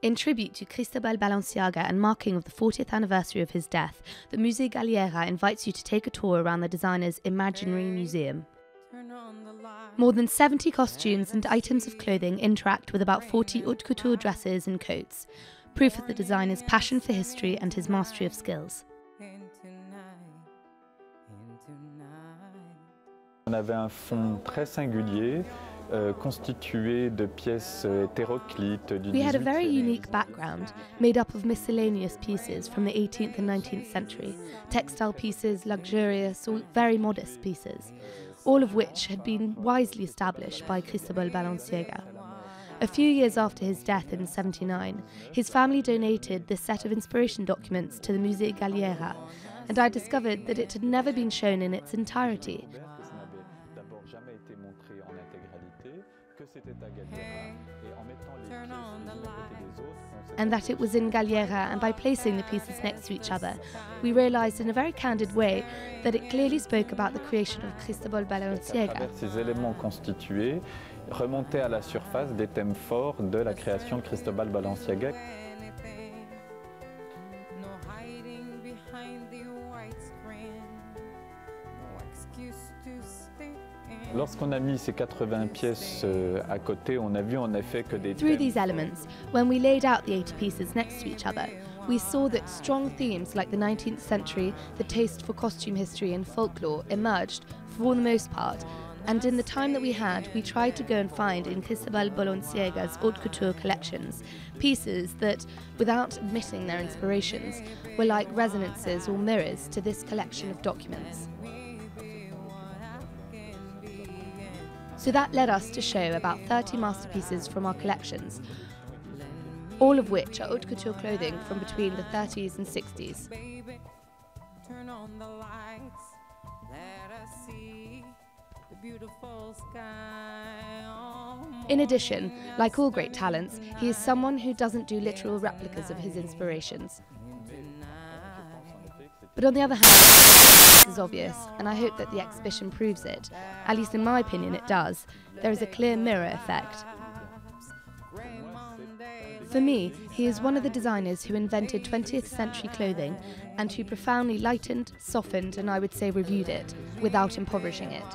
In tribute to Cristóbal Balenciaga and marking of the 40th anniversary of his death, the Musée Galliera invites you to take a tour around the designer's imaginary museum. More than 70 costumes and items of clothing interact with about 40 haute couture dresses and coats, proof of the designer's passion for history and his mastery of skills. On avait un fond très singulier, constitué de pièces hétéroclites du 18e. We had a very unique background, made up of miscellaneous pieces from the 18th and 19th century, textile pieces, luxurious or very modest pieces, all of which had been wisely established by Cristóbal Balenciaga. A few years after his death in '79, his family donated this set of inspiration documents to the Musée Galliera, and I discovered that it had never been shown in its entirety. And that it was in Galliera, and by placing the pieces next to each other, we realised in a very candid way that it clearly spoke about the creation of Cristóbal Balenciaga. Ces éléments constitués remontaient à la surface des thèmes forts de la création de Cristóbal Balenciaga. Lorsqu'on a mis ces 80 pièces à côté, on a vu en effet que des Through these elements, when we laid out the 80 pieces next to each other, we saw that strong themes like the 19th century, the taste for costume history and folklore emerged for the most part, and in the time that we had, we tried to go and find in Cristóbal Balenciaga's haute couture collections pieces that, without admitting their inspirations, were like resonances or mirrors to this collection of documents. So that led us to show about 30 masterpieces from our collections, all of which are haute couture clothing from between the 30s and 60s. In addition, like all great talents, he is someone who doesn't do literal replicas of his inspirations. But on the other hand, this is obvious, and I hope that the exhibition proves it. At least in my opinion it does. There is a clear mirror effect. For me, he is one of the designers who invented 20th century clothing and who profoundly lightened, softened, and I would say reviewed it, without impoverishing it.